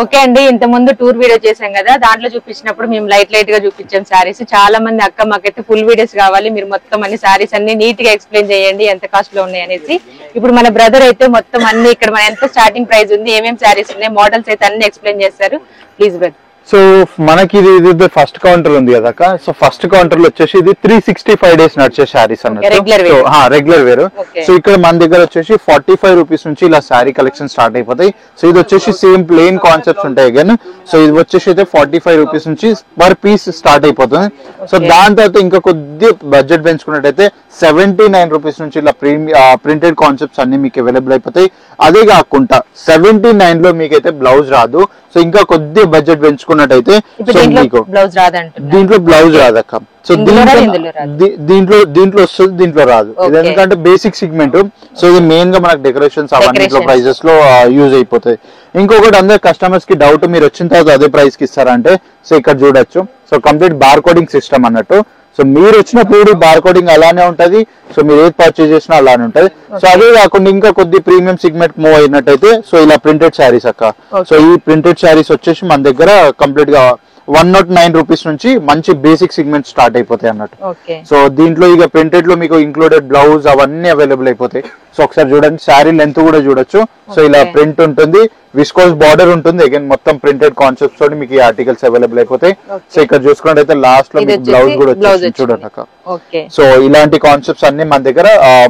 Okay అండి, ఇంత ముందు టూర్ వీడియో చేసాం కదా, దాంట్లో చూపించినప్పుడు మేము లైట్ గా చూపించాం సారీస్. చాలా మంది అక్క మాకైతే ఫుల్ వీడియోస్ కావాలి, మీరు మొత్తం అన్ని సారీస్ అన్ని నీట్ గా ఎక్స్ప్లెయిన్ చేయండి ఎంత కాస్ట్ లో ఉన్నాయి అనేసి. ఇప్పుడు మన బ్రదర్ అయితే మొత్తం అన్ని ఇక్కడ మన ఎంత స్టార్టింగ్ ప్రైస్ ఉంది, ఏమేమి సారీస్ ఉన్నాయి, మోడల్స్ అయితే అన్ని ఎక్స్ప్లెయిన్ చేస్తారు. Please brother. సో మనకి ఇది ఫస్ట్ కౌంటర్ ఉంది కదా. సో ఫస్ట్ కౌంటర్ లో వచ్చేసి ఇది 365 days నడిచే శారీస్ అన్నట్టు, రెగ్యులర్ వేర్. సో ఇక్కడ మన దగ్గర వచ్చేసి 45 రూపీస్ నుంచి ఇలా శారీ కలెక్షన్ స్టార్ట్ అయిపోతాయి. సో ఇది వచ్చేసి సేమ్ ప్లెయిన్ కాన్సెప్ట్స్ ఉంటాయి అగైన్. సో ఇది వచ్చేసి అయితే 45 రూపీస్ నుంచి పర్ పీస్ స్టార్ట్ అయిపోతుంది. సో దాని తర్వాత ఇంకా కొద్ది బడ్జెట్ పెంచుకున్నట్టయితే 79 రూపీస్ నుంచి ఇలా ప్రింటెడ్ కాన్సెప్ట్స్ అన్ని మీకు అవైలబుల్ అయిపోతాయి. అదే కాకుండా 79 లో మీకైతే బ్లౌజ్ రాదు. సో ఇంకా కొద్ది బడ్జెట్ పెంచుకున్నట్టయితే దీంట్లో బ్లౌజ్ రాదక్క. సో దీంట్లో వస్తుంది, దీంట్లో రాదు. ఇది ఎందుకంటే బేసిక్ సిగ్మెంట్. సో ఇది మెయిన్ గా మనకు డెకరేషన్స్ అవన్నిట్లో ప్రైజెస్ లో యూజ్ అయిపోతాయి. ఇంకొకటి అందరు కస్టమర్స్ కి డౌట్, మీరు వచ్చిన తర్వాత అదే ప్రైస్ కి ఇస్తారంటే, సో ఇక్కడ చూడొచ్చు. So complete bar coding system అన్నట్టు. సో మీరు వచ్చినప్పుడు బార్ కోడింగ్ అలానే ఉంటది. సో మీరు ఏది పర్చేజ్ చేసినా అలానే ఉంటది. సో అదే కాకుండా ఇంకా కొద్ది ప్రీమియం సిగ్మెంట్ మూవ్ అయినట్టయితే సో ఇలా ప్రింటెడ్ శారీస్ అక్క. సో ఈ ప్రింటెడ్ శారీస్ వచ్చేసి మన దగ్గర కంప్లీట్ గా 109 రూపీస్ నుంచి మంచి బేసిక్ సిగ్మెంట్ స్టార్ట్ అయిపోతాయి అన్నట్టు. సో దీంట్లో ఇక ప్రింటెడ్ లో మీకు ఇంక్లూడెడ్ బ్లౌజ్ అవన్నీ అవైలబుల్ అయిపోతాయి. సో ఒకసారి చూడండి, శారీ లెంత్ కూడా చూడొచ్చు. సో ఇలా ప్రింట్ ఉంటుంది, విస్కోస్ బార్డర్ ఉంటుంది. అగైన్ మొత్తం ప్రింటెడ్ కాన్సెప్ట్స్ తోటి మీకు ఈ ఆర్టికల్స్ అవైలబుల్ అయిపోతాయి. సో ఇక్కడ చూసుకున్నట్టయితే లాస్ట్ లో మీకు బ్లౌజ్ కూడా వచ్చేసి చూడండి అక్క. సో ఇలాంటి కాన్సెప్ట్స్ అన్ని మన దగ్గర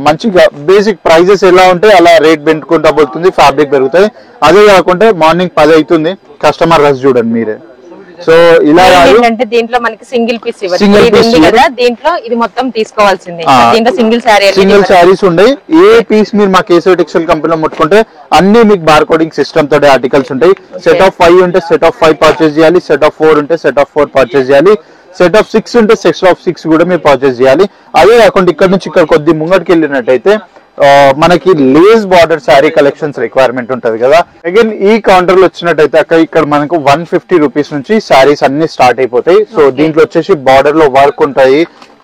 మంచిగా బేసిక్ ప్రైజెస్ ఎలా ఉంటాయి అలా రేట్ పెంచుకుంటా పోతుంది, ఫ్యాబ్రిక్ పెరుగుతుంది. అదే కాకుండా మార్నింగ్ 10 అవుతుంది, కస్టమర్ రష్ చూడండి మీరే. సో ఇలా అంటే దీంట్లో మనకి సింగిల్ పీస్ కదా, దీంట్లో ఇది మొత్తం తీసుకోవాల్సిందే. దీంట్లో సింగిల్ శారీస్ ఉన్నాయి. ఏ పీస్ మీరు మా కేశవ టెక్స్టైల్ కంపెనీలో ముట్టుకుంటే అన్ని మీకు బార్ కోడింగ్ సిస్టమ్ తోటి ఆర్టికల్స్ ఉంటాయి. సెట్ ఆఫ్ 5 ఉంటే సెట్ ఆఫ్ 5 పర్చేస్ చేయాలి, సెట్ ఆఫ్ 4 ఉంటే సెట్ ఆఫ్ 4 పర్చేస్ చేయాలి, సెట్ ఆఫ్ 6 ఉంటే సెట్ ఆఫ్ 6 కూడా మీరు పర్చేస్ చేయాలి. అదే కాకుండా ఇక్కడ నుంచి ఇక్కడ కొద్ది ముంగటికి వెళ్ళినట్టయితే మనకి lace border sari collections requirement ఉంటది కదా. అగైన్ ఈ కౌంటర్ లో వచ్చినట్టయితే అక్కడ ఇక్కడ మనకు 150 రూపీస్ నుంచి శారీస్ అన్ని స్టార్ట్ అయిపోతాయి. సో దీంట్లో వచ్చేసి బార్డర్ లో వర్క్ ఉంటాయి,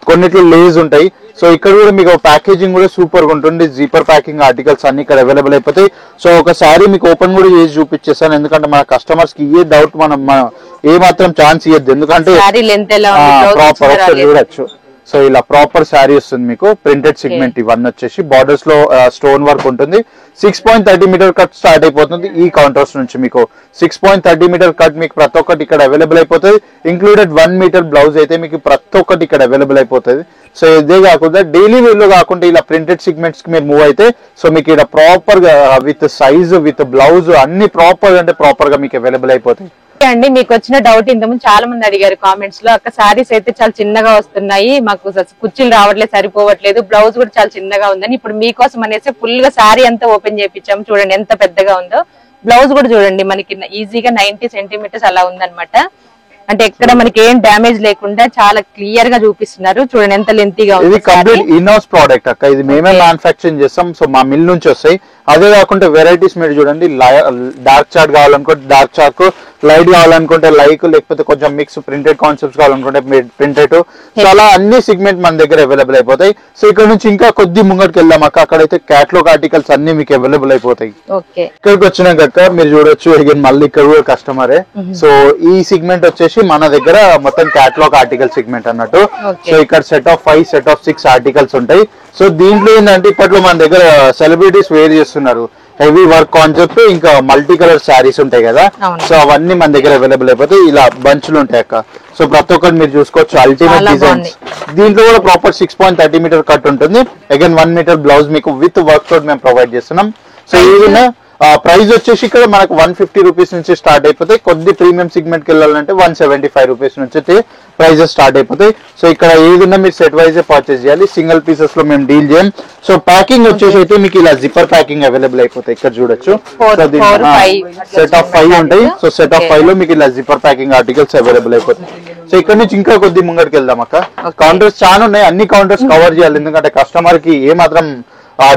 కొన్నిట్లో లేస్ ఉంటాయి. సో ఇక్కడ కూడా మీకు ప్యాకేజింగ్ కూడా సూపర్ గా ఉంటుంది. జీపర్ ప్యాకింగ్ ఆర్టికల్స్ అన్ని ఇక్కడ అవైలబుల్ అయిపోతాయి. సో ఒక శారీ మీకు ఓపెన్ కూడా చేసి చూపించేస్తాను, ఎందుకంటే మన కస్టమర్స్ కి ఏ డౌట్ మనం ఏ మాత్రం ఛాన్స్ ఇవ్వద్దు, ఎందుకంటే ప్రాపర్ ఒకసారి చూడొచ్చు. సో ఇలా ప్రాపర్ శారీ వస్తుంది మీకు, ప్రింటెడ్ సిగ్మెంట్ ఇవన్నీ వచ్చేసి బార్డర్స్ లో స్టోన్ వర్క్ ఉంటుంది. 6.30 మీటర్ కట్ స్టార్ట్ అయిపోతుంది ఈ కౌంటర్స్ నుంచి. మీకు 6.30 మీటర్ కట్ మీకు ప్రతి ఒక్కటి ఇక్కడ అవైలబుల్ అయిపోతుంది. ఇంక్లూడెడ్ 1 మీటర్ బ్లౌజ్ అయితే మీకు ప్రతి ఒక్కటి ఇక్కడ అవైలబుల్ అయిపోతుంది. సో ఇదే కాకుండా డైలీ వేర్ లో కాకుండా ఇలా ప్రింటెడ్ సిగ్మెంట్స్ కి మీరు మూవ్ అయితే సో మీకు ఇక్కడ ప్రాపర్ గా విత్ సైజ్ విత్ బ్లౌజ్ అన్ని ప్రాపర్ అంటే ప్రాపర్ గా మీకు అవైలబుల్ అయిపోతాయి. అండి మీకు వచ్చిన డౌట్ ఇంతకుముందు చాలా మంది అడిగారు కామెంట్స్ లో, అక్క సారీస్ అయితే చాలా చిన్నగా వస్తున్నాయి, మాకు కుర్చీలు రావట్లేదు, సరిపోవట్లేదు, బ్లౌజ్ కూడా చాలా చిన్నగా ఉందని. ఇప్పుడు మీకోసం అనేసి ఫుల్ గా సారీ అంతా ఓపెన్ చేయించాము. చూడండి ఎంత పెద్దగా ఉందో. బ్లౌజ్ కూడా చూడండి మనకి ఈజీగా 90 సెంటీమీటర్స్ అలా ఉందన్నమాట. అంటే ఎక్కడ మనకి ఏం డ్యామేజ్ లేకుండా చాలా క్లియర్ గా చూపిస్తున్నారు. చూడండి ఎంత లెంతీగా ఉంది. ఇది కంప్లీట్ ఇన్-హౌస్ ప్రోడక్ట్ అక్క, ఇది మేమే మ్యానుఫ్యాక్చరింగ్ చేస్తాం. సో మా మిల్ నుంచి వస్తాయి. అదే కాకుండా వెరైటీస్ మీరు చూడండి, డార్క్ చార్ట్ కావాలనుకుంటే డార్క్ చార్ట్, లైట్ కావాలనుకుంటే లైక్, లేకపోతే కొంచెం మిక్స్ ప్రింటెడ్ కాన్సెప్ట్స్ కావాలనుకుంటే ప్రింటెడ్. సో అలా అన్ని సిగ్మెంట్ మన దగ్గర అవైలబుల్ అయిపోతాయి. సో ఇక్కడ నుంచి ఇంకా కొద్ది ముంగటికి వెళ్దాం అక్క, అక్కడైతే క్యాటలాగ్ ఆర్టికల్స్ అన్ని మీకు అవైలబుల్ అయిపోతాయి. ఇక్కడికి వచ్చినాక మీరు చూడొచ్చు, అగైన్ మళ్ళీ ఇక్కడ కూడా కస్టమరే. సో ఈ సిగ్మెంట్ వచ్చేసి మన దగ్గర మొత్తం క్యాటలాగ్ ఆర్టికల్ సిగ్మెంట్ అన్నట్టు. సో ఇక్కడ set of 5 set of 6 articles ఉంటాయి. సో దీంట్లో ఏంటంటే ఇప్పట్లో మన దగ్గర సెలబ్రిటీస్ వేర్ చేస్తున్నారు, హెవీ వర్క్ కాన్సెప్ట్, ఇంకా మల్టీ కలర్ శారీస్ ఉంటాయి కదా. సో అవన్నీ మన దగ్గర అవైలబుల్ అయిపోతాయి. ఇలా బంచులు ఉంటాయి అక్క. సో ప్రతి ఒక్కటి మీరు చూసుకోవచ్చు, అల్టిమేట్ డిజైన్స్. దీంట్లో కూడా ప్రాపర్ 6.30 మీటర్ కట్ ఉంటుంది. అగైన్ 1 మీటర్ బ్లౌజ్ మీకు విత్ వర్క్ తోటి మేము ప్రొవైడ్ చేస్తున్నాం. సో ఏదైనా ప్రైస్ వచ్చేసి ఇక్కడ మనకు 150 రూపీస్ నుంచి స్టార్ట్ అయిపోతాయి. కొద్ది ప్రీమియం సిగ్మెంట్ కి వెళ్ళాలంటే 175 రూపీస్ నుంచి ప్రైజెస్ స్టార్ట్ అయిపోతాయి. సో ఇక్కడ ఏదైనా మీరు సెట్ వైజ్ పర్చేస్ చేయాలి, సింగిల్ పీసెస్ లో మేము డీల్ చేయం. సో ప్యాకింగ్ వచ్చేసి అయితే మీకు ఇలా జిప్పర్ ప్యాకింగ్ అవైలబుల్ అయిపోతాయి. ఇక్కడ చూడొచ్చు, సెట్ ఆఫ్ 5 ఉంటాయి. సో సెట్ ఆఫ్ 5 లో మీకు ఇలా జిప్పర్ ప్యాకింగ్ ఆర్టికల్స్ అవైలబుల్ అయిపోతాయి. సో ఇక్కడ నుంచి ఇంకా కొద్ది ముంగడికి వెళ్దాం అక్క. కౌంటర్స్ చాలా ఉన్నాయి, అన్ని కౌంటర్స్ కవర్ చేయాలి, ఎందుకంటే కస్టమర్ కి ఏ మాత్రం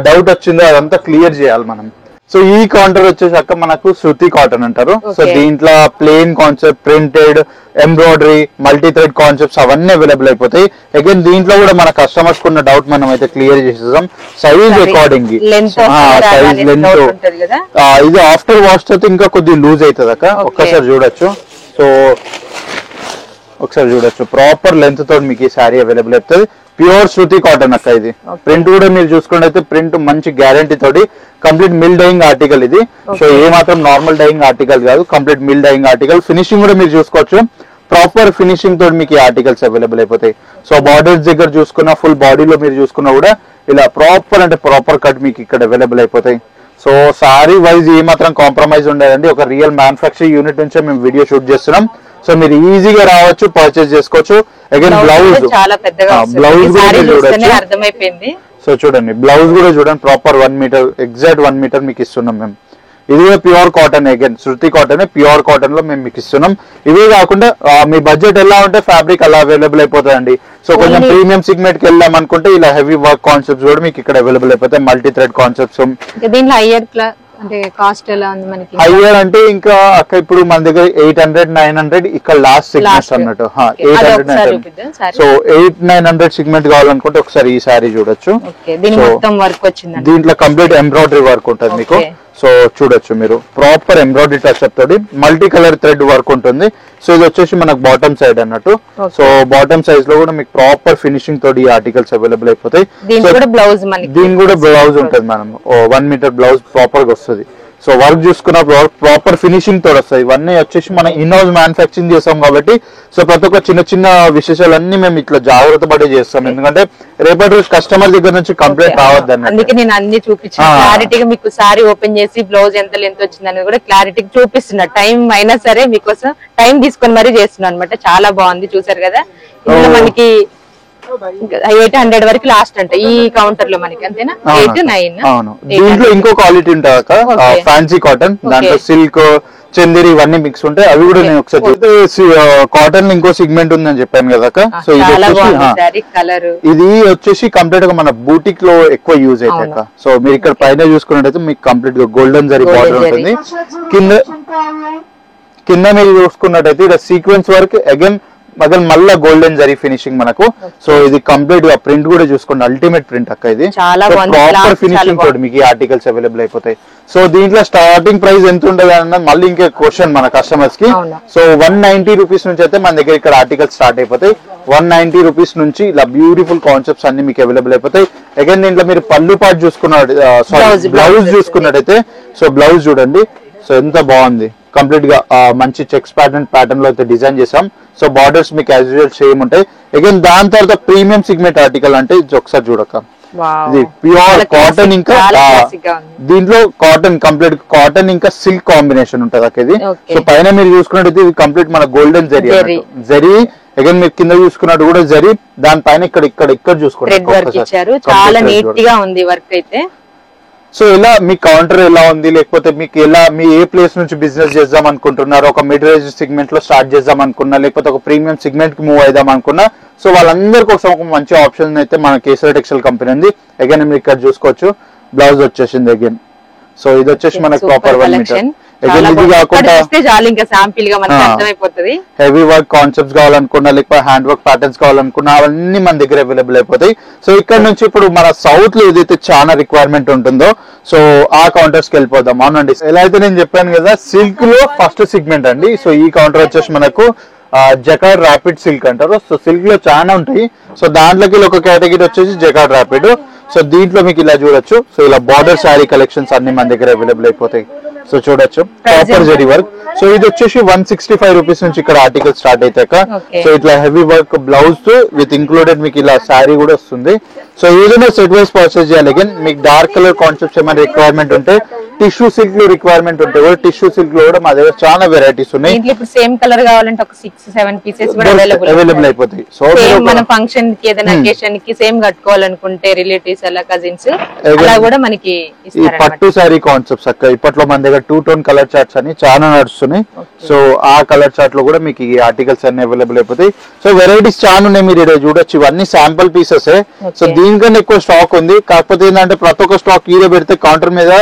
డౌట్ వచ్చిందో అదంతా క్లియర్ చేయాలి మనం. సో ఈ కౌంటర్ వచ్చేసి అక్క మనకు శృతి కాటన్ అంటారు. సో దీంట్లో plain concept, printed, embroidery, multi thread concepts అవన్నీ అవైలబుల్ అయిపోతాయి. అగైన్ దీంట్లో కూడా మన కస్టమర్స్ కున్న డౌట్ మనం అయితే క్లియర్ చేసేద్దాం. సైజ్ అకార్డింగ్ సైజ్ లెంత్ ఇది ఆఫ్టర్ వాష్ అయితే ఇంకా కొద్దిగా లూజ్ అవుతుంది అక్క. ఒక్కసారి చూడొచ్చు. సో ఒకసారి చూడొచ్చు ప్రాపర్ లెంత్ తోటి మీకు ఈ శారీ అవైలబుల్ అవుతుంది. ప్యూర్ శృతి కాటన్ అక్క. ఇది ప్రింట్ కూడా మీరు చూసుకుంటే అయితే ప్రింట్ మంచి గ్యారంటీ తోటి కంప్లీట్ మిల్ డైయింగ్ ఆర్టికల్ ఇది. సో ఏ మాత్రం నార్మల్ డైయింగ్ ఆర్టికల్ కాదు, complete mill dyeing article. Finishing కూడా మీరు చూసుకోవచ్చు, ప్రాపర్ ఫినిషింగ్ తోటి మీకు ఈ ఆర్టికల్స్ అవైలబుల్ అయిపోతాయి. సో బార్డర్స్ దగ్గర చూసుకున్న ఫుల్ బాడీలో మీరు చూసుకున్నా కూడా ఇలా ప్రాపర్ అంటే ప్రాపర్ కట్ మీకు ఇక్కడ అవైలబుల్ అయిపోతాయి. సో సారీ వైజ్ ఏ మాత్రం కాంప్రమైజ్ ఉండదండి. ఒక రియల్ మ్యానుఫ్యాక్చరింగ్ యూనిట్ నుంచే మేము వీడియో షూట్ చేస్తున్నాం. సో మీరు ఈజీగా రావచ్చు, పర్చేస్ చేసుకోవచ్చు. అగైన్ బ్లౌజ్ చాలా పెద్దగా బ్లౌజ్ కూడా చూడొచ్చు, అర్థమైపోయింది. సో చూడండి బ్లౌజ్ కూడా చూడండి ప్రాపర్ 1 మీటర్ ఎగ్జాక్ట్ 1 మీటర్ మీకు ఇస్తున్నాం మేము. ఇది కూడా ప్యూర్ కాటన్, అగైన్ శృతి కాటన్ ప్యూర్ కాటన్ లో మేము మీకు ఇస్తున్నాం. ఇవే కాకుండా మీ బడ్జెట్ ఎలా ఉంటే ఫ్యాబ్రిక్ అలా అవైలబుల్ అయిపోతుందండి. సో కొంచెం ప్రీమియం సెగ్మెంట్ కి వెళ్దాం అనుకుంటే ఇలా హెవీ వర్క్ కాన్సెప్ట్స్ కూడా మీకు ఇక్కడ అవైలబుల్ అయిపోతాయి. Multi thread concepts. దీంట్లో అంటే కాస్ట్ ఎలా ఉంది మనకి? హైయర్ అంటే ఇంకా అక్క ఇప్పుడు మన దగ్గర 800, 900 ఇక్కడ లాస్ట్ సెగ్మెంట్స్ అన్నట్టు. 800, 900. సో 800-900 సెగ్మెంట్ కావాలనుకుంటే ఒకసారి ఈ సారీ చూడొచ్చు. దీంట్లో కంప్లీట్ ఎంబ్రాయిడరీ వర్క్ ఉంటుంది మీకు. సో చూడొచ్చు మీరు ప్రాపర్ ఎంబ్రాయిడరీ టచ్ అప్ తోటి మల్టీ కలర్ థ్రెడ్ వర్క్ ఉంటుంది. సో ఇది వచ్చేసి మనకు బాటమ్ సైడ్ అన్నట్టు. సో బాటమ్ సైజ్ లో కూడా మీకు ప్రాపర్ ఫినిషింగ్ తోటి ఆర్టికల్స్ అవైలబుల్ అయిపోతాయి. దీని కూడా బ్లౌజ్ ఉంటుంది మనం 1 మీటర్ బ్లౌజ్ ప్రాపర్ గా వస్తుంది. సో వర్క్ చూసుకున్న ప్రాపర్ ఫినిషింగ్ తోడు వస్తాయి. ఇవన్నీ వచ్చేసి మనం ఇన్ హౌస్ మ్యానుఫ్యాక్చరింగ్ చేస్తాం కాబట్టి సో ప్రతి ఒక్క చిన్న చిన్న విశేషాలన్నీ మేము ఇట్లా జాగ్రత్త పడి చేస్తాం. ఎందుకంటే రేపటి రోజు కస్టమర్ దగ్గర నుంచి కంప్లైంట్ రావద్దని. అందుకే నేను అన్ని చూపించాను క్లారిటీగా మీకు సారీ ఓపెన్ చేసి బ్లౌజ్ ఎంత లెంత్ వచ్చింది అనేది కూడా క్లారిటీ చూపిస్తున్నా. టైం అయినా సరే మీకోసం టైం తీసుకొని మరీ చేస్తున్నాను అనమాట. చాలా బాగుంది, చూసారు కదా. ఇందులో మనకి 800 వరకు లాస్ట్ అంటే ఈ కౌంటర్ లో మనకి అంతేనా? 8-9. అవును. దీంట్లో ఇంకో క్వాలిటీ ఉంటుంది ఫ్యాన్సీ కాటన్, దాంట్లో సిల్క్, చందేరి ఇవన్నీ మిక్స్ ఉంటాయి. అవి కూడా నేను ఒకసారి కాటన్ ఇంకో సెగ్మెంట్ ఉందని చెప్పాను కదా. సో ఇది వచ్చేసి కంప్లీట్ గా మన బూటిక్ లో ఎక్కువ యూజ్ అవుతాయి. సో మీరు ఇక్కడ పైన చూసుకున్నట్టయితే మీకు కంప్లీట్ గా గోల్డెన్ జరీ బార్డర్ ఉంటుంది. కింద మీరు చూసుకున్నట్టయితే ఇక్కడ సీక్వెన్స్ వర్క్ అగైన్ మళ్ళా గోల్డెన్ జరీ ఫినిషింగ్ మనకు. సో ఇది కంప్లీట్ గా ప్రింట్ కూడా చూసుకోండి, అల్టిమేట్ ప్రింట్ అక్క. ఇది ప్రాపర్ ఫినిషింగ్ తోటి మీకు ఈ ఆర్టికల్స్ అవైలబుల్ అయిపోతాయి. సో దీంట్లో స్టార్టింగ్ ప్రైస్ ఎంత ఉండదు అన్నది మళ్ళీ ఇంకే క్వశ్చన్ మన కస్టమర్స్ కి. సో 190 రూపీస్ నుంచి అయితే మన దగ్గర ఇక్కడ ఆర్టికల్స్ స్టార్ట్ అయిపోతాయి. 190 రూపీస్ నుంచి ఇలా బ్యూటిఫుల్ కాన్సెప్ట్స్ అన్ని మీకు అవైలబుల్ అయిపోతాయి. అగైన్ దీంట్లో మీరు పళ్ళు పాటు చూసుకున్నట్టు బ్లౌజ్ చూసుకున్నట్టయితే సో బ్లౌజ్ చూడండి. సో ఎంత బాగుంది, కంప్లీట్ గా మంచి చెక్స్ ప్యాటర్న్ లో అయితే డిజైన్ చేసాం. సో బార్డర్స్ మీకు యాజ్ యూజువల్ సేమ్ ఉంటాయి. అగైన్ దాని తర్వాత ప్రీమియం సెగ్మెంట్ ఆర్టికల్ అంటే ఒకసారి చూడక, ఇది ప్యూర్ కాటన్. ఇంకా దీంట్లో కాటన్ కంప్లీట్ కాటన్ ఇంకా సిల్క్ కాంబినేషన్ ఉంటుంది అక్క ఇది. సో పైన మీరు చూసుకున్నట్టు ఇది కంప్లీట్ మన గోల్డెన్ జరీ జరీ. అగైన్ మీరు కింద చూసుకున్నట్టు కూడా జరీ, దానిపైన ఇక్కడ చూసుకోండి చాలా నీట్ గా ఉంది వర్క్ అయితే. సో ఇలా మీ కౌంటర్ ఎలా ఉంది, లేకపోతే మీకు ఎలా మీ ఏ ప్లేస్ నుంచి బిజినెస్ చేద్దాం అనుకుంటున్నారు, ఒక మిడ్ రేంజ్ సెగ్మెంట్ లో స్టార్ట్ చేద్దాం అనుకున్నా, లేకపోతే ఒక ప్రీమియం సెగ్మెంట్ కి మూవ్ అయిదాం అనుకున్నా, సో వాళ్ళందరి కోసం ఒక మంచి ఆప్షన్ అయితే మన కేసరి టెక్స్టైల్ కంపెనీ ఉంది. అగైన్ మీరు ఇక్కడ చూసుకోవచ్చు బ్లౌజ్ వచ్చేసింది అగైన్. సో ఇది వచ్చేసి మనకు ప్రాపర్ 1 మీటర్. ఇది కాకుండా హెవీ వర్క్ కాన్సెప్ట్స్ కావాలనుకున్నా, లేకపోతే హ్యాండ్ వర్క్ ప్యాటర్న్స్ కావాలనుకున్నా అవన్నీ మన దగ్గర అవైలబుల్ అయిపోతాయి. సో ఇక్కడ నుంచి ఇప్పుడు మన సౌత్ లో ఏదైతే చాలా రిక్వైర్మెంట్ ఉంటుందో సో ఆ కౌంటర్స్ కి వెళ్ళిపోదాం. అవునండి, ఎలా అయితే నేను చెప్పాను కదా సిల్క్ లో ఫస్ట్ సెగ్మెంట్ అండి. సో ఈ కౌంటర్ వచ్చేసి మనకు జకార్డ్ ర్యాపిడ్ సిల్క్ అంటారు. సో సిల్క్ లో చాలా ఉంటాయి. సో దాంట్లోకి ఒక కేటగిరీ వచ్చేసి జకార్డ్ ర్యాపిడ్. సో దీంట్లో మీకు ఇలా చూడొచ్చు. సో ఇలా బార్డర్ శారీ కలెక్షన్స్ అన్ని మన దగ్గర అవైలబుల్ అయిపోతాయి. సో చూడొచ్చు ప్రాపర్ జరీ వర్క్. సో ఇది వచ్చేసి 165 రూపీస్ నుంచి ఇక్కడ ఆర్టికల్ స్టార్ట్ అవుతాక. సో ఇట్లా heavy work blouse with included మీకు ఇలా శారీ కూడా వస్తుంది. సో ఏదైనా సెట్ వైస్ పర్చేస్ చేయాలి. అగైన్ మీకు డార్క్ కలర్ కాన్సెప్ట్స్ ఏమైనా రిక్వైర్మెంట్ ఉంటే, టిష్యూ సిల్క్ లో రిక్వైర్మెంట్ ఉంటే కూడా టిష్యూ సిల్క్ లో కూడా మా దగ్గర చాలా వెరైటీస్ ఉన్నాయి. సేమ్ కలర్ కావాలంటే ఒక 6-7 పీసెస్ అవైలబుల్ అయిపోతాయి. సో మన ఫంక్షన్ కి ఏదైనా అకేషన్ కి సేమ్ కట్టుకోవాలనుకుంటే రిలేటివ్స్ అలా కజిన్స్ అలా కూడా మనకి ఈ పట్టు సారీ కాన్సెప్ట్స్ అక్క ఇప్పట్లో మన దగ్గర 2 టోన్ కలర్ చార్ట్స్ అని చాలా నడుస్తున్నాయి. సో ఆ కలర్ చార్ట్ లో కూడా మీకు ఈ ఆర్టికల్స్ అన్ని అవైలబుల్ అయిపోతాయి. సో వెరైటీస్ చాలా ఉన్నాయి, మీరు ఇక్కడ చూడొచ్చు. ఇవన్నీ శాంపుల్ పీసెస్. సో దీనికన్నా ఎక్కువ స్టాక్ ఉంది. కాకపోతే ఏంటంటే ప్రతి ఒక్క స్టాక్ ఈడే పెడితే కౌంటర్ మీద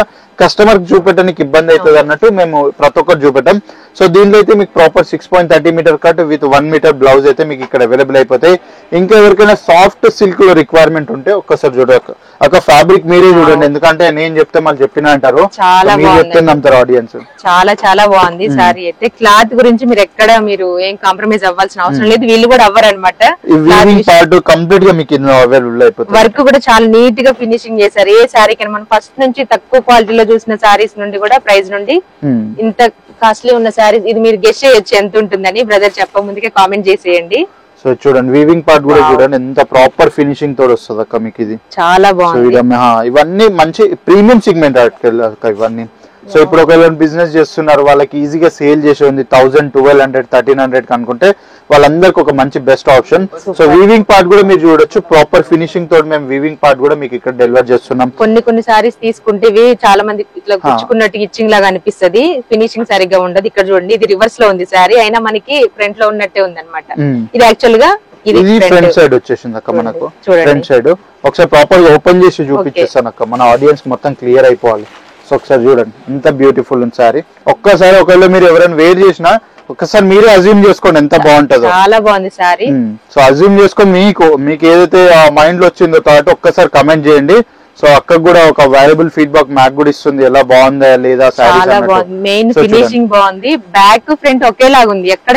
కస్టమర్ చూపెట్టడానికి ఇబ్బంది అవుతుంది అన్నట్టు మేము ప్రతి ఒక్కరు చూపెట్టాం. సో దీనిలో అయితే మీకు proper 6.30 metre cut with 1 metre blouse అయితే మీకు ఇక్కడ అవైలబుల్ అయిపోతాయి. ఇంకా ఎవరికైనా సాఫ్ట్ సిల్క్ లో రిక్వైర్మెంట్ ఉంటే ఒక్కసారి చూడక ఒక ఫ్యాబ్రిక్ మీరే చూడండి, ఎందుకంటే నేను చెప్తే మళ్ళీ చెప్పిన అంటారు, మీరు చెప్తే నమ్ముతారు ఆడియన్స్. చాలా చాలా బాగుంది సారీ అయితే. క్లాత్ గురించి మీరు ఎక్కడ మీరు ఏం కాంప్రమైజ్ అవ్వాల్సిన అవసరం లేదు, వీళ్ళు కూడా అవ్వరు అనమాట. పార్ట్ కంప్లీట్ గా మీకు అవైలబుల్ అయిపోతుంది. వర్క్ కూడా చాలా నీట్ గా ఫినిషింగ్ చేశారు. ఏ సారీ కన్నా మనం ఫస్ట్ నుంచి తక్కువ క్వాలిటీలో చూసిన సారీస్ నుండి కూడా ప్రైస్ నుండి ఇంత కాస్ట్లీ ఉన్న సారీస్ ఇది మీరు గెస్ చేయొచ్చు ఎంత ఉంటుందని. బ్రదర్ చెప్ప ముందుకే కామెంట్ చేసేయండి. సో చూడండి వీవింగ్ పార్ట్ కూడా చూడండి ఎంత ప్రాపర్ ఫినిషింగ్ తోడు వస్తుంది అక్క మీకు. ఇది చాలా బాగుంది. ఇవన్నీ మంచి ప్రీమియం సిగ్మెంట్ అక్క ఇవన్నీ. సో ఇప్పుడు ఒకవేళ బిజినెస్ చేస్తున్నారు వాళ్ళకి ఈజీగా సేల్ చేసే ఉంది 1000, 1200, 1300 అనుకుంటే వాళ్ళందరికి ఒక మంచి best option. So weaving part కూడా మీరు చూడొచ్చు, ప్రాపర్ ఫినిషింగ్ తోటి మేము వీవింగ్ పార్ట్ కూడా మీకు ఇక్కడ డెలివర్ చేస్తున్నాం. కొన్ని సారీస్ తీసుకుంటే చాలా మంది ఇట్లా గుచ్చుకున్నట్టు ఇచ్చింగ్ లాగా అనిపిస్తుంది, ఫినిషింగ్ సరిగ్గా ఉండదు. ఇక్కడ చూడండి ఇది రివర్స్ లో ఉంది సారీ, అయినా మనకి ఫ్రంట్ లో ఉన్నట్టే ఉంది అనమాట. ఇది యాక్చువల్ గా ఇది ఫ్రంట్ సైడ్ వచ్చేసింది అక్క మనకు. ఫ్రంట్ సైడ్ ఒకసారి ప్రాపర్ గా ఓపెన్ చేసి చూపించేస్తాను అక్క, మన ఆడియన్స్ మొత్తం క్లియర్ అయిపోవాలి. సో ఒకసారి చూడండి ఎంత బ్యూటిఫుల్ ఉంది సారీ. ఒక్కసారి ఒకవేళ మీరు ఎవరైనా వేర్ చేసినా ఒక్కసారి మీరే అజ్యూమ్ చేసుకోండి ఎంత బాగుంటుందో. చాలా బాగుంది సారీ. సో అజ్యూమ్ చేసుకొని మీకు ఏదైతే ఆ మైండ్ లో వచ్చిందో థాట్ ఒక్కసారి కమెంట్ చేయండి. సో అక్కకు కూడా ఒక వాల్యుబుల్ ఫీడ్బ్యాక్ మ్యాక్ కూడా ఇస్తుంది ఎలా బాగుందా లేదా. చాలా బాగుంది, మెయిన్ ఫినిషింగ్ బాగుంది, బ్యాక్ ఫ్రంట్ ఒకేలాగా ఉంది, ఎక్కడ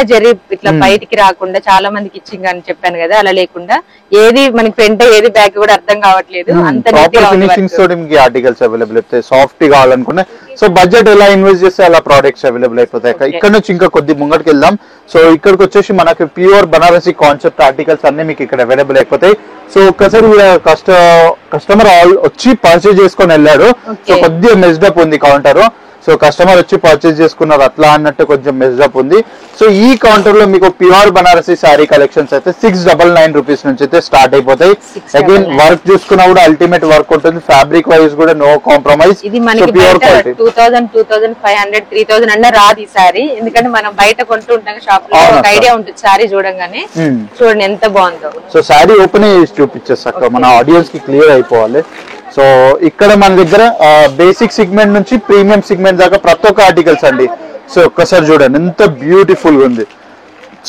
ఇట్లా బయటికి రాకుండా. చాలా మందికి ఇచ్చింగ్ అని చెప్పాను కదా, అలా లేకుండా ఏది మనకి ఫ్రంట్ ఏది బ్యాక్ కూడా అర్థం కావట్లేదు. అంత ఫినిషింగ్స్ తోటి మీకు ఆర్టికల్స్ అవైలబుల్ అవుతాయి. సాఫ్ట్ కావాలనుకున్నా సో బడ్జెట్ ఎలా ఇన్వెస్ట్ చేస్తే అలా ప్రోడక్ట్స్ అవైలబుల్ అయిపోతాయి. ఇక్కడ నుంచి ఇంకా కొద్ది ముంగటికి వెళ్దాం. సో ఇక్కడికి వచ్చేసి మనకి ప్యూర్ బనారసి కాన్సెప్ట్ ఆర్టికల్స్ అన్ని మీకు ఇక్కడ అవైలబుల్ అయిపోతాయి. సో ఒక్కసారి కస్టమర్ వచ్చి పర్చేజ్ చేసుకొని వెళ్ళాడు. సో కొద్దిగా మెస్డ్ అప్ ఉంది కౌంటర్. సో కస్టమర్ వచ్చి పర్చేజ్ చేసుకున్నారు అట్లా అన్నట్టు కొంచెం మెస్డ్ ఉంది. సో ఈ కౌంటర్ లో మీకు ప్యూర్ బనారసి శారీ కలెక్షన్స్ అయితే 699 రూపీస్ నుంచి అయితే స్టార్ట్ అయిపోతాయి. అగైన్ వర్క్ చూసుకున్నా కూడా అల్టిమేట్ వర్క్ ఉంటుంది, ఫ్యాబ్రిక్ వైజ్ కూడా నో కాంప్రమైజ్. ఇది మనకి 2000, 2500, 3000 అన్న రాదు ఈ సారీ, ఎందుకంటే మనం బయట కొంటూ ఉంటాం షాప్ లో, ఒక ఐడియా ఉంటుంది సారీ చూడంగానే. చూడండి ఎంత బాగుందో. సో సారీ ఓపెన్ చేసి చూపించేస్తాక మన ఆడియన్స్ కి క్లియర్ అయిపోవాలి. సో ఇక్కడ మన దగ్గర బేసిక్ సిగ్మెంట్ నుంచి ప్రీమియం సిగ్మెంట్ దాకా ప్రతి ఒక్క ఆర్టికల్స్ అండి. సో ఒక్కసారి చూడండి ఎంత బ్యూటిఫుల్ ఉంది.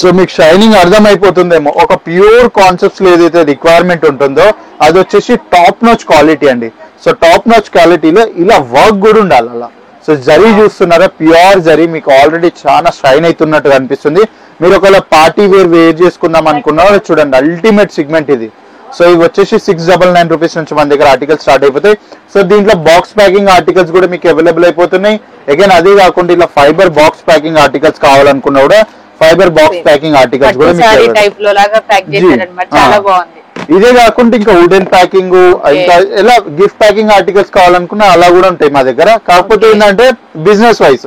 సో మీకు షైనింగ్ అర్థం అయిపోతుందేమో. ఒక ప్యూర్ కాన్సెప్ట్స్ లో ఏదైతే రిక్వైర్మెంట్ ఉంటుందో అది వచ్చేసి టాప్ నాచ్ క్వాలిటీ అండి. సో టాప్ నాచ్ క్వాలిటీలో ఇలా వర్క్ కూడా ఉండాలి అలా. సో జరీ చూస్తున్నారా, ప్యూర్ జరీ మీకు ఆల్రెడీ చాలా షైన్ అవుతున్నట్టుగా అనిపిస్తుంది. మీరు ఒకవేళ పార్టీ వేర్ చేసుకుందాం అనుకున్నా చూడండి అల్టిమేట్ సిగ్మెంట్ ఇది. సో ఇవి వచ్చేసి 699 రూపీస్ నుంచి మన దగ్గర ఆర్టికల్స్ స్టార్ట్ అయిపోతాయి. సో దీంట్లో బాక్స్ ప్యాకింగ్ ఆర్టికల్స్ కూడా మీకు అవైలబుల్ అయిపోతున్నాయి. అగైన్ అదే కాకుండా ఇలా ఫైబర్ బాక్స్ ప్యాకింగ్ ఆర్టికల్స్ కావాలనుకున్నా కూడా ఫైబర్ బాక్స్ ప్యాకింగ్ ఆర్టికల్స్ కూడా ఇదే కాకుండా ఇంకా వుడెన్ ప్యాకింగ్, ఇంకా ఇలా గిఫ్ట్ ప్యాకింగ్ ఆర్టికల్స్ కావాలనుకున్నా అలా కూడా ఉంటాయి మా దగ్గర. కాకపోతే ఏంటంటే business wise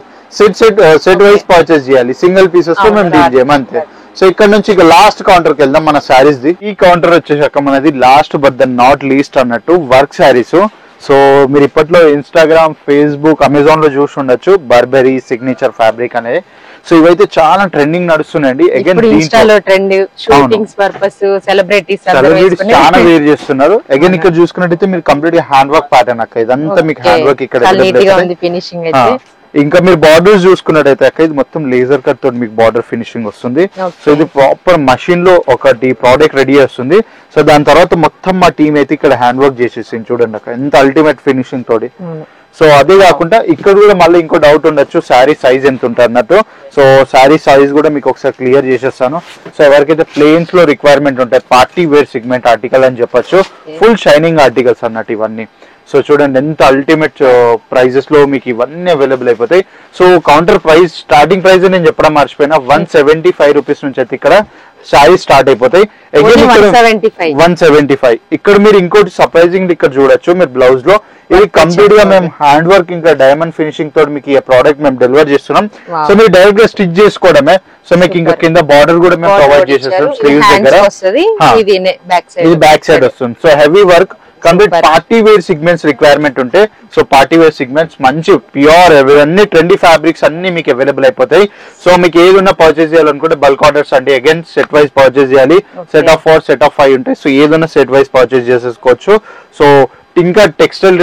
set wise purchase చేయాలి, సింగిల్ పీసెస్ తో మేము డీల్ చేయము అంతే. సో ఇక్కడ నుంచి ఇక లాస్ట్ కౌంటర్ కి వెళ్దాం మన శారీస్ ది. ఈ కౌంటర్ వచ్చేసాక మనది last but the not least అన్నట్టు వర్క్ శారీస్. సో మీరు ఇప్పట్లో ఇన్స్టాగ్రామ్, ఫేస్బుక్, అమెజాన్ లో చూసి ఉండొచ్చు బర్బెరీ సిగ్నేచర్ ఫ్యాబ్రిక్ అనేది. సో ఇవైతే చాలా ట్రెండింగ్ నడుస్తున్నాయండి. అగైన్ చాలా వేర్ చేస్తున్నారు. అగైన్ ఇక్కడ చూసుకున్నట్టయితే మీరు కంప్లీట్ గా హ్యాండ్ వర్క్ ప్యాటర్న్ అక్క, ఇదంతా మీకు హ్యాండ్ వర్క్ ఇక్కడ. ఇంకా మీరు బార్డర్స్ చూసుకున్నట్టయితే అక్క ఇది మొత్తం లేజర్ కట్ తోటి మీకు బార్డర్ ఫినిషింగ్ వస్తుంది. సో ఇది ప్రాపర్ మషిన్ లో ఒకటి ప్రోడక్ట్ రెడీ చేస్తుంది. సో దాని తర్వాత మొత్తం మా టీం అయితే ఇక్కడ హ్యాండ్ వర్క్ చేసేసింది చూడండి అక్క, ఎంత అల్టిమేట్ ఫినిషింగ్ తోటి. సో అదే కాకుండా ఇక్కడ కూడా మళ్ళీ ఇంకో డౌట్ ఉండొచ్చు శారీ సైజ్ ఎంత ఉంటుంది అన్నట్టు. సో శారీ సైజ్ కూడా మీకు ఒకసారి క్లియర్ చేసేస్తాను. సో ఎవరికైతే ప్లేన్స్ లో రిక్వైర్మెంట్ ఉంటాయి పార్టీ వేర్ సిగ్మెంట్ ఆర్టికల్ అని చెప్పొచ్చు, ఫుల్ షైనింగ్ ఆర్టికల్స్ అన్నట్టు ఇవన్నీ. సో చూడండి ఎంత అల్టిమేట్ ప్రైజెస్ లో మీకు ఇవన్నీ అవైలబుల్ అయిపోతాయి. So counter price starting price నేను చెప్పడం మర్చిపోయినా 175 రూపీస్ నుంచి అయితే ఇక్కడ శారీ స్టార్ట్ అయిపోతాయి. 175. ఇక్కడ మీరు ఇంకోటి సర్ప్రైజింగ్ ఇక్కడ చూడొచ్చు మీరు బ్లౌజ్ లో ఇది కంప్లీట్ గా మేము హ్యాండ్ వర్క్ ఇంకా డైమండ్ ఫినిషింగ్ తోటి మీకు ఈ ప్రోడక్ట్ మేము డెలివర్ చేస్తున్నాం. సో మీరు డైరెక్ట్ గా స్టిచ్ చేసుకోవడమే. సో మీకు ఇంకా కింద బార్డర్ కూడా మేము ప్రొవైడ్ చేసేస్తాం స్లీవ్స్ దగ్గర. ఇది బ్యాక్ సైడ్ వస్తుంది. So heavy work complete party wear segments requirement ఉంటే సో పార్టీ వేర్ సిగ్మెంట్స్ మంచి ప్యూర్ అన్ని ట్రెండీ ఫ్యాబ్రిక్స్ అన్ని మీకు అవైలబుల్ అయిపోతాయి. సో మీకు ఏది ఉన్నా పర్చేస్ చేయాలనుకుంటే బల్క్ ఆర్డర్స్ అంటే అగైన్ సెట్ వైజ్ పర్చేస్ చేయాలి. సెట్ ఆఫ్ 4, సెట్ ఆఫ్ 5 ఉంటాయి. సో ఏదైనా సెట్ వైజ్ పర్చేస్ చేసేసుకోవచ్చు. సో ఇంకా టెక్స్టైల్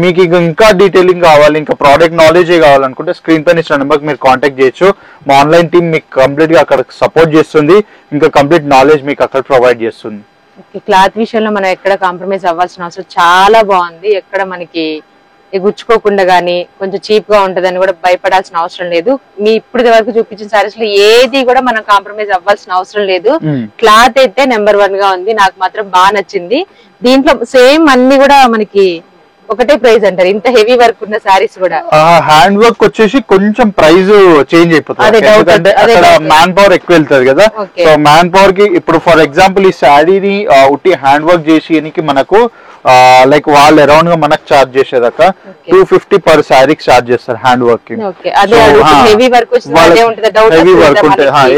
మీకు ఇంకా డీటెయిలింగ్ కావాలి, ఇంకా ప్రోడక్ట్ నాలెడ్జ్ కావాలనుకుంటే స్క్రీన్ పైన ఇచ్చిన నెంబర్కి మీరు కాంటాక్ట్ చేయొచ్చు. మా ఆన్లైన్ టీమ్ మీకు కంప్లీట్ గా అక్కడ సపోర్ట్ చేస్తుంది, ఇంకా కంప్లీట్ నాలెడ్జ్ మీకు అక్కడ ప్రొవైడ్ చేస్తుంది. క్లాత్ విషయంలో మనం ఎక్కడ కాంప్రమైజ్ అవ్వాల్సిన అవసరం, చాలా బాగుంది. ఎక్కడ మనకి గుచ్చుకోకుండా గానీ కొంచెం చీప్ గా ఉంటదని కూడా భయపడాల్సిన అవసరం లేదు. మీ ఇప్పటి వరకు చూపించిన సారీస్ లో ఏది కూడా మనం కాంప్రమైజ్ అవ్వాల్సిన అవసరం లేదు. క్లాత్ అయితే నెంబర్ 1 గా ఉంది, నాకు మాత్రం బాగా నచ్చింది. దీంట్లో సేమ్ అన్ని కూడా మనకి ఒకటే ప్రైస్ అంటారు, ఇంత హెవీ వర్క్ ఉన్న సారీస్ కూడా. హ్యాండ్ వర్క్ వచ్చేసి కొంచెం ప్రైస్ చేంజ్ అయిపోతుంది, ఎందుకంటే అక్కడ మ్యాన్ పవర్ ఎక్కువ వెళ్తుంది కదా. సో మ్యాన్ పవర్ కి ఇప్పుడు ఫర్ ఎగ్జాంపుల్ ఈ శారీని ఉట్టి హ్యాండ్ వర్క్ చేసి మనకు లైక్ వాళ్ళు అరౌండ్ గా మనకు చార్జ్ చేసేదాకా 250 పర్ శారీకి చార్జ్ చేస్తారు హ్యాండ్ వర్క్ కి.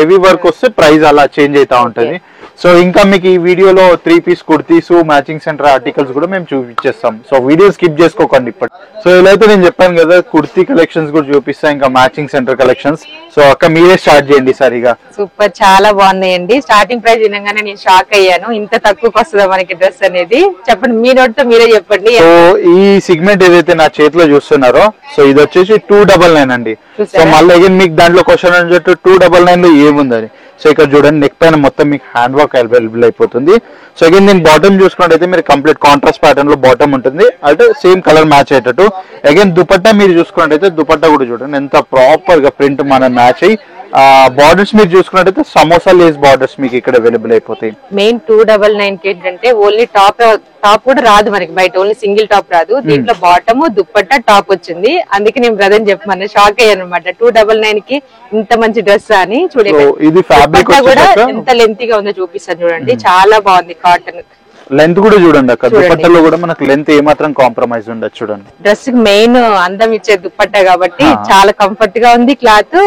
హెవీ వర్క్ వస్తే ప్రైస్ అలా చేంజ్ అవుతా ఉంటది. సో ఇంకా మీకు ఈ వీడియోలో 3 piece kurtis, matching centre articles కూడా మేము చూపించేస్తాం. సో వీడియో స్కిప్ చేసుకోకండి ఇప్పటి. సో ఇలా అయితే నేను చెప్పాను కదా, కుర్తీ కలెక్షన్స్ కూడా చూపిస్తా, ఇంకా మ్యాచింగ్ సెంటర్ కలెక్షన్స్. సో అక్క మీరే స్టార్ట్ చేయండి సరిగా. సూపర్, చాలా బాగున్నాయండి. స్టార్టింగ్ ప్రైస్ వినగానే నేను షాక్ అయ్యాను, ఇంత తక్కువకి వస్తుందా మనకి డ్రెస్ అనేది. చెప్పండి, మీ నోటితో మీరే చెప్పండి. సో ఈ సిగ్మెంట్ ఏదైతే నా చేతిలో చూస్తున్నారో, సో ఇది వచ్చేసి 299 అండి. సో మళ్ళీ అగైన్ మీకు దాంట్లో క్వశ్చన్ అని చెప్పి 299 లో ఏముందని. సో ఇక్కడ చూడండి, నెక్ పైన మొత్తం మీకు హ్యాండ్ వర్క్ అవైలబుల్ అయిపోతుంది. సో అగైన్ నేను బాటమ్ చూసుకున్నట్టయితే మీరు కంప్లీట్ కాంట్రాస్ట్ ప్యాటర్న్ లో బాటమ్ ఉంటుంది, అంటే సేమ్ కలర్ మ్యాచ్ అయ్యేటట్టు. అగైన్ దుపట్టా మీరు చూసుకున్నట్టయితే దుపట్టా కూడా చూడండి ఎంత ప్రాపర్ గా ప్రింట్ మన మ్యాచ్ అయ్యి. బార్డర్స్ మీరు చూసుకున్నట్టయితే సమోసా లేస్ బార్డర్స్ మీకు ఇక్కడ అవైలబుల్ అయిపోతాయి. మెయిన్ 299 కి ఏంటంటే ఓన్లీ టాప్ కూడా రాదు మనకి బయట, ఓన్లీ సింగిల్ టాప్ రాదు. దీంట్లో బాటమ్, దుప్పట్టా, టాప్ వచ్చింది. అందుకే నేను బ్రదర్ చెప్పమన్నా షాక్ అయ్యాను అనమాట, 299 కి ఇంత మంచి డ్రెస్ అని. చూడండి ఇది ఫ్యాబ్రిక్ కూడా ఎంత లెంత్ గా ఉందో చూపిస్తాను చూడండి, చాలా బాగుంది. కాటన్ లెంత్ కూడా చూడండి అక్కడ, దుపట్టాలో కూడా మనకు లెంత్ ఏమాత్రం కాంప్రమైజ్ ఉండదు. చూడండి, డ్రెస్ కి మెయిన్ అందం ఇచ్చే దుపట్టా కాబట్టి చాలా కంఫర్ట్ గా ఉంది. క్లాత్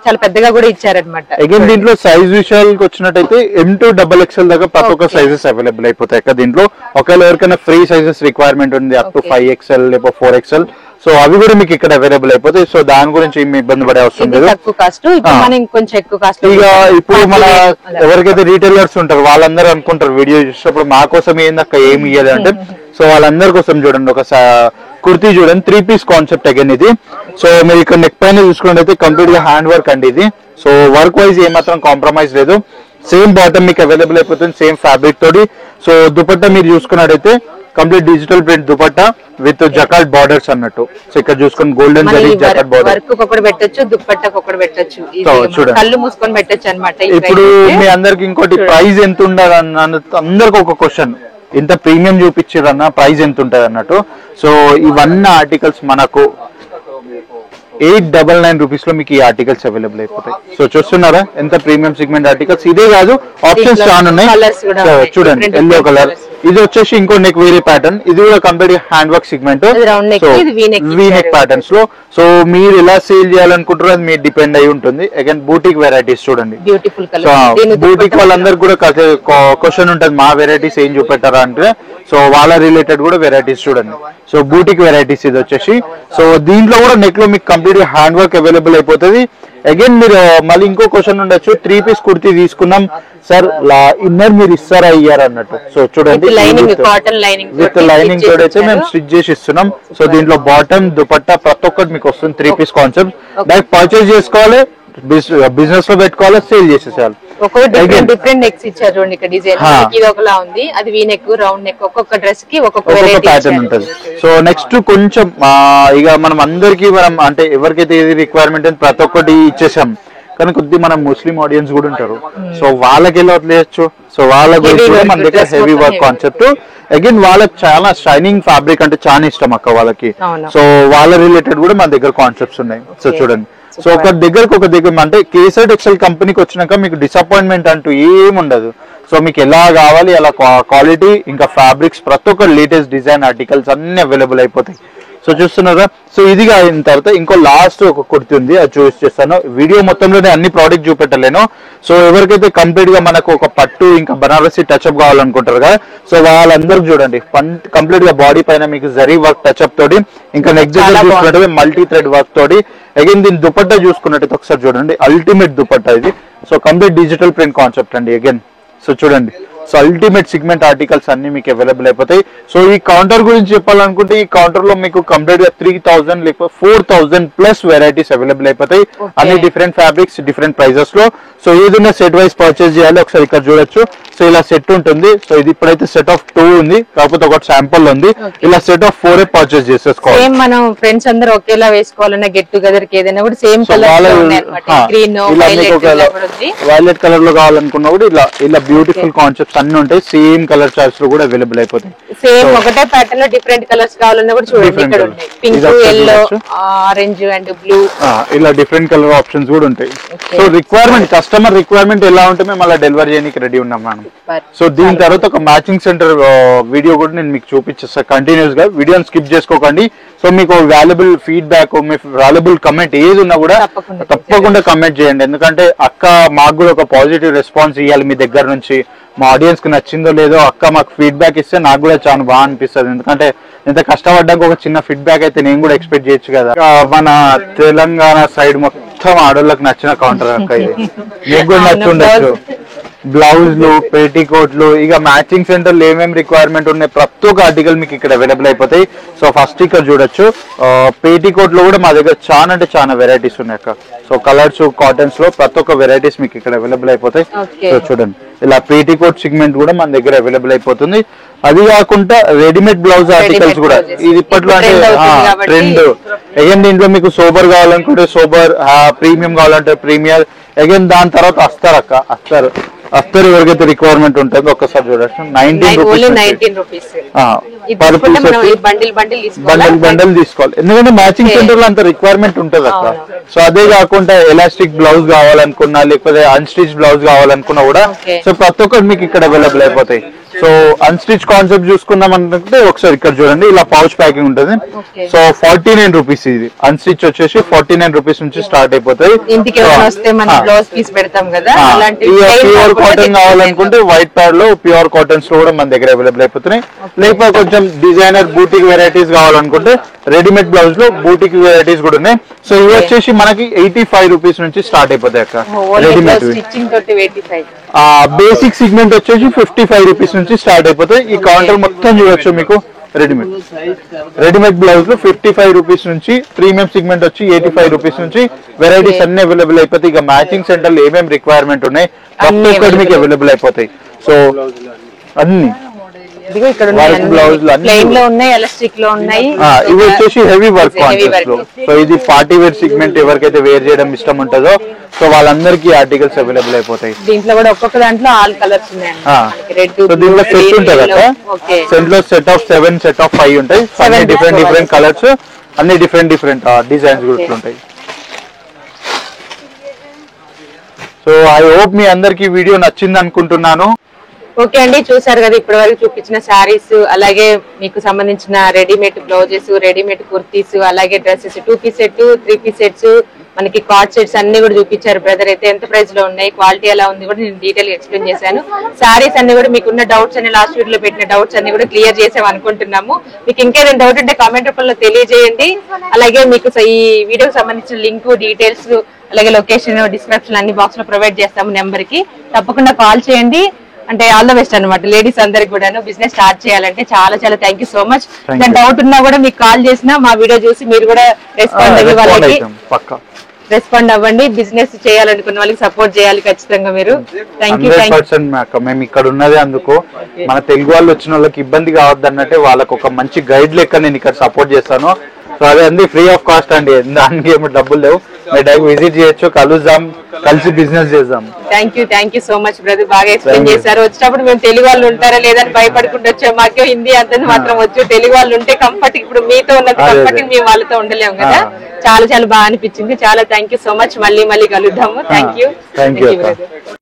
చాలా పెద్దగా కూడా ఇచ్చారనమాట. అగైన్ దీంట్లో సైజ్ విషయాలకు వచ్చినట్టయితే M to XXL దాకా ప్రతి ఒక్క సైజెస్ అవైలబుల్ అయిపోతాయి అక్కడ. దీంట్లో ఒకవేళ ఎవరికైనా ఫ్రీ సైజెస్ రిక్వైర్మెంట్ ఉంది అప్ టు 5XL లేకపోతే 4XL, సో అవి కూడా మీకు ఇక్కడ అవైలబుల్ అయిపోతాయి. సో దాని గురించి ఏమి ఇబ్బంది పడే అవసరం లేదు. ఇక ఇప్పుడు మన ఎవరికైతే రీటైలర్స్ ఉంటారు వాళ్ళందరూ అనుకుంటారు వీడియో చూసినప్పుడు మా కోసం ఏందక్క ఏమి ఇయ్యాలి అంటే, సో వాళ్ళందరి కోసం చూడండి ఒక కుర్తీ చూడండి, 3 పీస్ కాన్సెప్ట్ అగైన్ ఇది. సో మీరు ఇక్కడ నెక్ పైన చూసుకున్నట్టయితే కంప్లీట్ గా హ్యాండ్ వర్క్ అండి ఇది. సో వర్క్ వైజ్ ఏమాత్రం కాంప్రమైజ్ లేదు. సేమ్ బాటమ్ మీకు అవైలబుల్ అయిపోతుంది సేమ్ ఫ్యాబ్రిక్ తోటి. సో దుపట్టా మీరు చూసుకున్నట్టయితే complete digital print dupatta with jacquard borders అన్నట్టు. సో ఇక్కడ చూసుకుని golden zari jacquard border work ఒకటి పెట్టొచ్చు, దుపట్టాకి ఒకటి పెట్టొచ్చు, కళ్ళు మూసుకొని పెట్టొచ్చు అన్నమాట. ఇప్పుడు మీ అందరికి ఇంకోటి ప్రైస్ ఎంత ఉండాలన్న అందరికి ఒక క్వశ్చన్, ఇంత ప్రీమియం చూపించారన్న ప్రైస్ ఎంత ఉంటది అన్నట్టు. సో ఇవన్నీ ఆర్టికల్స్ మనకు 899 రూపీస్ లో మీకు ఈ ఆర్టికల్స్ అవైలబుల్ అయిపోతాయి. సో చూస్తున్నారా ఎంత ప్రీమియం సెగ్మెంట్ ఆర్టికల్స్. ఇదే కాదు ఆప్షన్స్ చాలా ఉన్నాయి. చూడండి ఎల్లో కలర్, ఇది వచ్చేసి ఇంకో నెక్ వేరే ప్యాటర్న్, ఇది కూడా complete hand work segment V-neck patterns లో. సో మీరు ఎలా సేల్ చేయాలనుకుంటారో అది మీరు డిపెండ్ అయి ఉంటుంది. అగైన్ బూటిక్ వెరైటీస్ చూడండి, బూటిక్ వాళ్ళందరికి కూడా క్వశ్చన్ ఉంటుంది మా వెరైటీస్ ఏం చూపెట్టారా అంటే, సో వాళ్ళ రిలేటెడ్ కూడా వెరైటీస్ చూడండి. సో బూటిక్ వెరైటీస్ ఇది వచ్చేసి. సో దీంట్లో కూడా నెక్ లో మీకు కంప్లీట్ హ్యాండ్ వర్క్ అవైలబుల్ అయిపోతుంది. అగైన్ మీరు మళ్ళీ ఇంకో క్వశ్చన్ ఉండొచ్చు, 3 పీస్ కుర్తీ తీసుకున్నాం సార్ ఇన్నర్ మీరు ఇస్తారా అయ్యారు అన్నట్టు. సో చూడండి విత్ లైనింగ్ తోటి అయితే మేము స్టిచ్ చేసి ఇస్తున్నాం. సో దీంట్లో బాటమ్ దుపట్టా ప్రతి ఒక్కటి మీకు వస్తుంది. 3 పీస్ కాన్సెప్ట్ డైరెక్ట్ పర్చేస్ చేసుకోవాలి, బిజినెస్ లో పెట్టుకోవాలి, సేల్ చేసేసాలి. డిఫరెంట్ నెక్స్ ఇచ్చారు చూడండి, ఇక్కడ డిజైన్ ఇది ఒకలా ఉంది, అది వీ నెక్, రౌండ్ నెక్, ఒక్కొక్క డ్రెస్ కి ఒక్కొక్క ప్యాటర్న్ ఉంటుంది. సో నెక్స్ట్ కొంచెం ఇక మనం అందరికి మనం అంటే ఎవరికైతే ఏది రిక్వైర్మెంట్ అని ప్రతి ఒక్కటి ఇచ్చేసాం, కానీ కొద్ది మనం ముస్లిం ఆడియన్స్ కూడా ఉంటారు. సో వాళ్ళకి ఎలా వదిలేయచ్చు. సో వాళ్ళ గురించి కూడా మన దగ్గర హెవీ వర్క్ కాన్సెప్ట్. అగైన్ వాళ్ళకి చాలా షైనింగ్ ఫ్యాబ్రిక్ అంటే చాలా ఇష్టం అక్క వాళ్ళకి. సో వాళ్ళ రిలేటెడ్ కూడా మన దగ్గర కాన్సెప్ట్స్ ఉన్నాయి. సో చూడండి, సో ఒక దగ్గరకు ఒక దగ్గర అంటే కేసర్ టెక్స్టైల్ కంపెనీకి వచ్చినాక మీకు డిసప్పాయింట్మెంట్ అంటూ ఏముండదు. సో మీకు ఎలా కావాలి అలా క్వాలిటీ ఇంకా ఫ్యాబ్రిక్స్ ప్రతి ఒక్క లేటెస్ట్ డిజైన్ ఆర్టికల్స్ అన్ని అవైలబుల్ అయిపోతాయి. సో చూస్తున్నారా. సో ఇది అయిన తర్వాత ఇంకో లాస్ట్ ఒక కుర్తి ఉంది, అది చూపిస్తాను. వీడియో మొత్తంలోనే అన్ని ప్రోడక్ట్ చూపెట్టలేను. సో ఎవరికైతే కంప్లీట్ గా మనకు ఒక పట్టు ఇంకా బనారసి టచ్అప్ కావాలనుకుంటారు కదా, సో వాళ్ళందరూ చూడండి కంప్లీట్ గా బాడీ పైన మీకు జరీ వర్క్ టచ్అప్ తోటి, ఇంకా నెక్స్ట్ చూసుకున్నట్టు మల్టీ థ్రెడ్ వర్క్ తోటి. అగైన్ దీని దుపట్టా చూసుకున్నట్టు ఒకసారి చూడండి, అల్టిమేట్ దుపట్టా ఇది. So complete digital print concept అండి అగైన్. సో చూడండి సో అల్టిమేట్ సిగ్మెంట్ ఆర్టికల్స్ అన్ని మీకు అవైలబుల్ అయిపోతాయి. సో ఈ కౌంటర్ గురించి చెప్పాలనుకుంటే ఈ కౌంటర్ లో మీకు కంప్లీట్ గా 3000 లేకపోతే 4000 ప్లస్ వెరైటీస్ అవైలబుల్ అయిపోతాయి. అన్ని డిఫరెంట్ ఫ్యాబ్రిక్స్ డిఫరెంట్ ప్రైజెస్ లో. సో ఏదైనా సెట్ వైజ్ పర్చేస్ చేయాలి ఒకసారి ఇక్కడ చూడొచ్చు. సో ఇలా సెట్ ఉంటుంది. సో ఇది ఇప్పుడైతే సెట్ ఆఫ్ 2 ఉంది, కాకపోతే ఒకటి శాంపుల్ ఉంది. ఇలా సెట్ ఆఫ్ 4 పర్చేస్ చేసేసుకోవాలి. సేమ్ మనం ఫ్రెండ్స్ అందరూ ఒకేలా వేసుకోవాలన్నా గెట్ టుగెదర్ కి ఏదైనా కూడా same colour green violet colour లో కావాలనుకున్నా కూడా ఇలా ఇలా బ్యూటిఫుల్ కాన్సెప్ట్స్ అన్ని ఉంటాయి. సేమ్ కలర్ చార్ట్స్ లో కూడా అవైలబుల్ అయిపోతాయి. సేమ్ ఒకటే ప్యాటర్న్ లో డిఫరెంట్ కలర్స్ కావాలన్నా కూడా చూడండి ఇక్కడ ఉన్నాయి. Pink, yellow, orange and blue ఇలా డిఫరెంట్ కలర్ ఆప్షన్స్ కూడా ఉంటాయి. సో రిక్వైర్మెంట్ కస్టమర్ రిక్వైర్మెంట్ ఎలా ఉంటే మేము అలా డెలివరీ చేయడానికి రెడీ ఉన్నాం మనం. సో దీని తర్వాత ఒక మ్యాచింగ్ సెంటర్ వీడియో కూడా నేను మీకు చూపించేస్తాను కంటిన్యూస్ గా. వీడియోని స్కిప్ చేసుకోకండి. సో మీకు వాల్యుబుల్ ఫీడ్బ్యాక్ మీ వాల్యుబుల్ కమెంట్ ఏది ఉన్నా కూడా తప్పకుండా కమెంట్ చేయండి. ఎందుకంటే అక్క మాకు కూడా ఒక పాజిటివ్ రెస్పాన్స్ ఇవ్వాలి మీ దగ్గర నుంచి. మా ఆడియన్స్ కి నచ్చిందో లేదో అక్క మాకు ఫీడ్బ్యాక్ ఇస్తే నాకు కూడా చాలా బాగా అనిపిస్తుంది. ఎందుకంటే ఎంత కష్టపడ్డాక ఒక చిన్న ఫీడ్బ్యాక్ అయితే నేను కూడా ఎక్స్పెక్ట్ చేయొచ్చు కదా. మన తెలంగాణ సైడ్ మొత్తం ఆడోళ్ళకి నచ్చిన కౌంటర్ అక్క ఇది. మీకు కూడా నచ్చుండొచ్చు. బ్లౌజ్లు, పేటీకోట్లు, ఇక మ్యాచింగ్ సెంటర్లు ఏమేమి రిక్వైర్మెంట్ ఉన్నాయి ప్రతి ఒక్క ఆర్టికల్ మీకు ఇక్కడ అవైలబుల్ అయిపోతాయి. సో ఫస్ట్ ఇక్కడ చూడొచ్చు. పేటీకోట్ లో కూడా మా దగ్గర చాలా అంటే చాలా వెరైటీస్ ఉన్నాయి అక్క. సో కలర్స్, కాటన్స్ లో ప్రతి ఒక్క వెరైటీస్ మీకు ఇక్కడ అవైలబుల్ అయిపోతాయి. సో చూడండి ఇలా పేటీకోట్ సెగ్మెంట్ కూడా మన దగ్గర అవైలబుల్ అయిపోతుంది. అది కాకుండా రెడీమేడ్ బ్లౌజ్ ఆర్టికల్స్ కూడా ఇది ఇప్పట్లో అంటే ట్రెండ్. అగైన్ దీంట్లో మీకు సోబర్ కావాలనుకుంటే సోబర్, ప్రీమియం కావాలంటే ప్రీమియర్, అగైన్ దాని తర్వాత అస్తర్ ఎవరికైతే రిక్వైర్మెంట్ ఉంటుందో ఒక్కసారి చూడొచ్చు. 19 రూపీస్ బండిల్ తీసుకోవాలి. ఎందుకంటే మ్యాచింగ్ సెంటర్ లో అంత రిక్వైర్మెంట్ ఉంటుంది అక్క. సో అదే కాకుండా ఎలాస్టిక్ బ్లౌజ్ కావాలనుకున్నా లేకపోతే అన్స్టిచ్ బ్లౌజ్ కావాలనుకున్నా కూడా సో ప్రతి ఒక్కటి మీకు ఇక్కడ అవైలబుల్ అయిపోతాయి. సో అన్స్టిచ్ కాన్సెప్ట్ చూసుకుందాం అనుకుంటే ఒకసారి ఇక్కడ చూడండి ఇలా పౌచ్ ప్యాకింగ్ ఉంటుంది. సో 49 రూపీస్ ఇది. అన్స్టిచ్ వచ్చేసి 49 రూపీస్ నుంచి స్టార్ట్ అయిపోతాయి. ప్యూర్ కాటన్ కావాలనుకుంటే వైట్ ప్యాడ్ లో ప్యూర్ కాటన్స్ లో కూడా మన దగ్గర అవైలబుల్ అయిపోతున్నాయి. లేకపోతే కొంచెం డిజైనర్ బూటిక్ వెరైటీస్ కావాలనుకుంటే రెడీమేడ్ బ్లౌజ్ లో బూటిక్ వెరైటీస్ కూడా ఉన్నాయి. సో ఇవి వచ్చేసి మనకి 85 రూపీస్ నుంచి స్టార్ట్ అయిపోతాయి అక్క. రెడీమేడ్ బేసిక్ సిగ్మెంట్ వచ్చేసి 55 రూపీస్ నుంచి స్టార్ట్ అయిపోతాయి. ఈ కౌంటర్ మొత్తం చూడొచ్చు మీకు రెడీమేడ్ బ్లౌజ్ లో 55 రూపీస్ నుంచి, ప్రీమియం సిగ్మెంట్ వచ్చి 85 రూపీస్ నుంచి వెరైటీస్ అన్ని అవైలబుల్ అయిపోతాయి. ఇక మ్యాచింగ్ సెంటర్ లో ఏమేమి రిక్వైర్మెంట్ ఉన్నాయి ప్రతి ఒక్కటి మీకు అవైలబుల్ అయిపోతాయి. సో అన్ని ఇవి వచ్చేసి హెవీ వర్క్ కాన్సెప్ట్ లో. సో ఇది పార్టీ వేర్ సిగ్మెంట్ ఎవరికైతే వేర్ చేయడం ఇష్టం ఉంటుందో సో వాళ్ళందరికీ ఆర్టికల్స్ అవైలబుల్ అయిపోతాయి. దీంట్లో కూడా ఒక్కొక్క దాంట్లో ఆల్ కలర్స్ ఉన్నాయి. సో దీంట్లో సెట్ ఉంటుంది అక్క. సెట్ లో సెట్ ఆఫ్ 7 సెట్ ఆఫ్ 5 ఉంటాయి. అన్ని డిఫరెంట్ కలర్స్, అన్ని డిఫరెంట్ డిజైన్స్ కూడా ఉంటాయి. సో ఐ హోప్ మీ అందరికి వీడియో నచ్చింది అనుకుంటున్నాను. ఓకే అండి, చూసారు కదా ఇప్పటి వరకు చూపించిన శారీస్, అలాగే మీకు సంబంధించిన రెడీమేడ్ బ్లౌజెస్, రెడీమేడ్ కుర్తీస్, అలాగే dresses, 2 piece set, 3 piece sets, మనకి కార్డ్ సెట్స్ అన్ని కూడా చూపించారు బ్రదర్. అయితే ఎంత ప్రైస్ లో ఉన్నాయి, క్వాలిటీ ఎలా ఉంది కూడా నేను డీటెయిల్ ఎక్స్ప్లెయిన్ చేశాను. శారీస్ అన్ని కూడా మీకున్న డౌట్స్ అన్ని లాస్ట్ వీడియోలో పెట్టిన డౌట్స్ అన్ని కూడా క్లియర్ చేసాం అనుకుంటున్నాము. మీకు ఇంకేదైనా డౌట్ ఉంటే కామెంట్ రూపంలో తెలియజేయండి. అలాగే మీకు ఈ వీడియోకి సంబంధించిన లింక్, డీటెయిల్స్, అలాగే లొకేషన్, డిస్క్రిప్షన్ అన్ని బాక్స్ లో ప్రొవైడ్ చేస్తాము. నెంబర్ కి తప్పకుండా కాల్ చేయండి. అంటే ఆల్ ద బెస్ట్ అనమాట లేడీస్ అందరికి కూడా బిజినెస్ స్టార్ట్ చేయాలంటే. చాలా చాలా సో మచ్. దాని డౌట్ ఉన్నా కూడా మీకు కాల్ చేసినా మా వీడియో చూసి మీరు కూడా రెస్పాండ్ అవ్వండి. బిజినెస్ చేయాలనుకున్న వాళ్ళకి సపోర్ట్ చేయాలి ఖచ్చితంగా మీరు. Thank you. మేము ఇక్కడ ఉన్నది అందుకు మన తెలుగు వాళ్ళు వచ్చిన వాళ్ళకి ఇబ్బంది కావద్దు అన్నట్టే వాళ్ళకి ఒక మంచి గైడ్ లెక్క నేను ఇక్కడ సపోర్ట్ చేస్తాను. సో అదే అండి, ఫ్రీ ఆఫ్ కాస్ట్ అండి, దానికి ఏమి డబ్బులు లేవు. మీరు విజిట్ చేయొచ్చు, కలుద్దాం, కలిసి బిజినెస్ చేద్దాం. Thank you so much brother, బాగా ఎక్స్ప్లెయిన్ చేశారు. వచ్చినప్పుడు మేము తెలుగు వాళ్ళు ఉంటారా లేదని భయపడుకుంటూ వచ్చాం. మాకే హిందీ అంతా మాత్రం వచ్చు. తెలుగు వాళ్ళు ఉంటే కంఫర్ట్, ఇప్పుడు మీతో ఉన్నది కంఫర్ట్ మేము వాళ్ళతో ఉండలేము కదా. చాలా బాగా అనిపించింది. చాలా థ్యాంక్ యూ సో మచ్. మళ్ళీ కలుద్దాము. Thank you.